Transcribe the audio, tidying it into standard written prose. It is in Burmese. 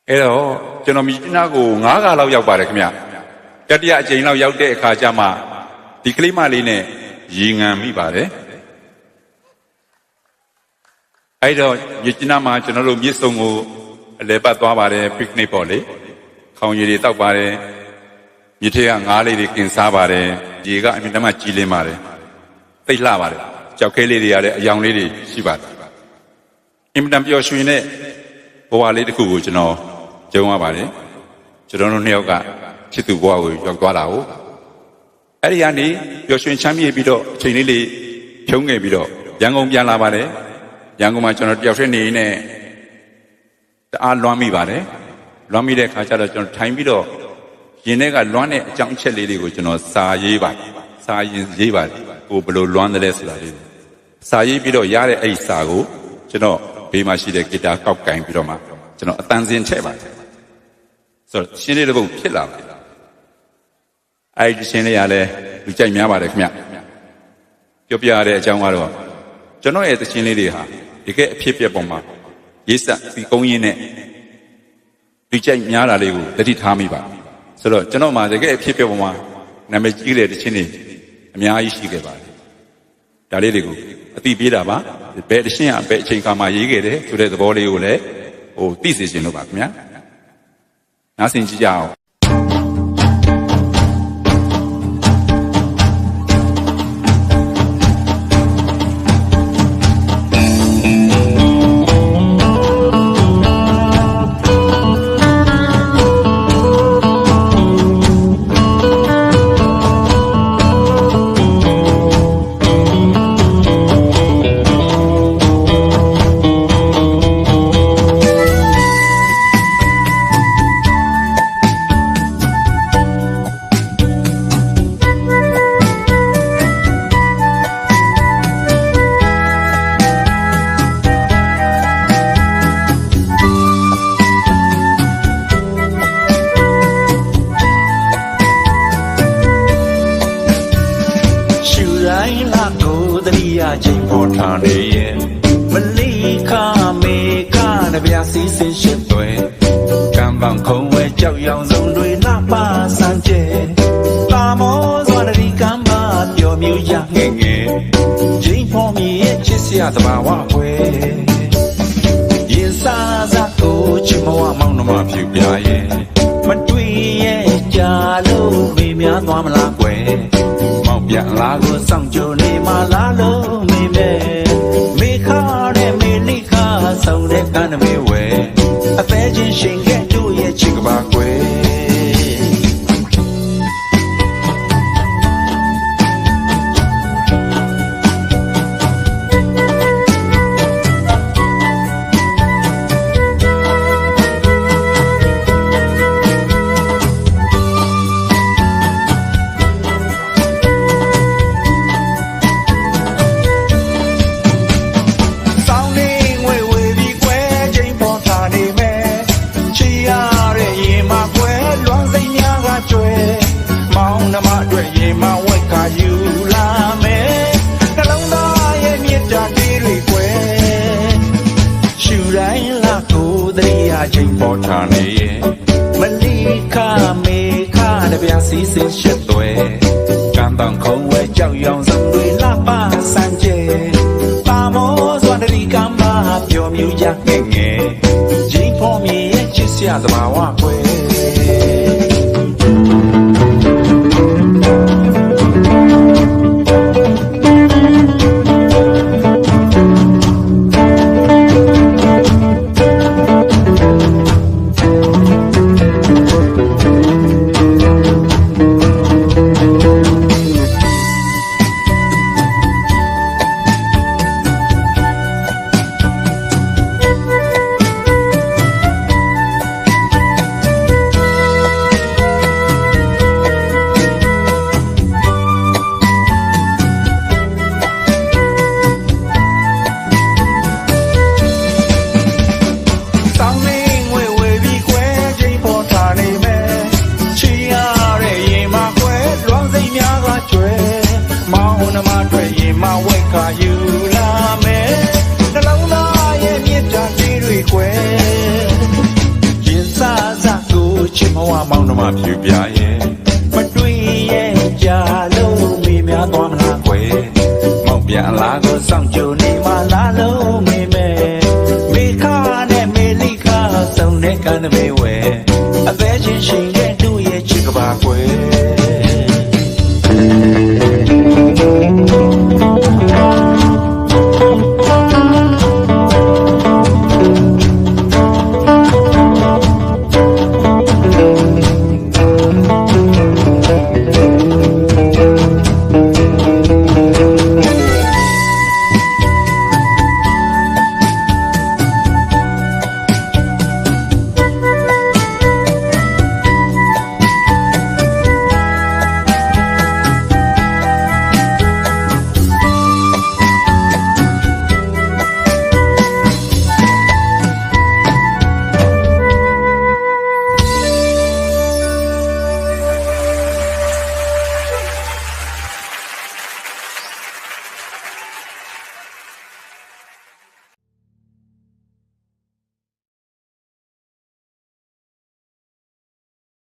အဲ့တော့ကျွန်တော်မြစ်နာကို9ခါလောက်ရောက်ပါတယ်ခင်ဗျတတိယအကြိမ်လောက်ရောက်တဲ့အခါကျမှဒီကလေးမလေးနဲ့ရေငံမိပါတယ်အဲ့တော့မြစ်နာမှာကျွန်တော်တို့မြစ်စုံကိုအလဲပတ်သွားပါတယ်ပစ်နစ်ပေါ့လေခေါင်းရည်တွေတောက်ပါတယ်မြစ်ထဲကငါးလေးတွေကင်စားပါတယ်ရေကအမြင့်တမ်းကြီးလင်းပါတယ်သိလှပါတယ်ကြောက်ခဲလေးတွေရတဲ့အယောင်လေးတွေရှိပါတယ်အင်မတန်ပျော်ရွှင်တဲ့ဘဝလေးတစ်ခုကိုကျွန်တော်ကြုံရပါတယ်ကျွန်တော်တို့နှစ်ယောက်ကချစ်သူဘဝကိုရောက်သွားတာကိုအဲ့ဒီကနေပျော်ရွှင်ချမ်းမြေ့ပြီးတော့အချိန်လေးလေးဖြုံးခဲ့ပြီးတော့ရန်ကုန်ပြန်လာပါတယ်ရန်ကုန်မှာကျွန်တော်တယောက်တည်းနေနေတအားလွမ်းမိပါတယ်လွမ်းမိတဲ့အခါကျတော့ကျွန်တော်ထိုင်ပြီးတော့ရင်ထဲကလွမ်းတဲ့အကြောင်းအချက်လေးတွေကိုကျွန်တော်စာရေးပါတယ်စာရေးပါတယ်ကိုဘယ်လိုလွမ်းတယ်လဲဆိုတာလေးစာရေးပြီးတော့ရတဲ့အဲ့ဒီစာကိုကျွန်တော်ဘေးမှာရှိတဲ့ဂီတာကောက်ကင်ပြီးတော့မှကျွန်တော်အတန်စင်ထည့်ပါတယ်ဆိုတော့ရှင်းလေးတစ်ပုဒ်ဖြစ်လာတယ်အဲ့ဒီရှင်းလေးရလဲလူကြိုက်များပါတယ်ခင်ဗျပြောပြရတဲ့အကြောင်းကတော့ကျွန်တော်ရဲ့သချင်းလေးတွေဟာတကယ်အဖြစ်ပြက်ပေါ်မှာရေးဆက်ပြီးကုန်းရင်းနဲ့လူကြိုက်များတာလေးကိုတတိထားမိပါဆိုတော့ကျွန်တော်မှာတကယ်အဖြစ်ပြက်ပေါ်မှာနာမည်ကြီးတဲ့သချင်းတွေအများကြီးရှိခဲ့ပါတယ်ဒါလေးတွေကိုအတိပေးတာပါဘယ်တရှင်းအဘယ်အချိန်ခါမှရေးခဲ့တယ်ဆိုတဲ့သဘောလေးကိုလည်းသိစေခြင်းလို့ပါခင်ဗျာနားဆင်ကြည့်ကြအောင် ဝမောင်းနှမဖြူပြရဲ့မတွေ့ရဲ့ကြာလို့မိများသွားမလားကွယ်မောက်ပြန်လာကိုစောင့်ကြနေ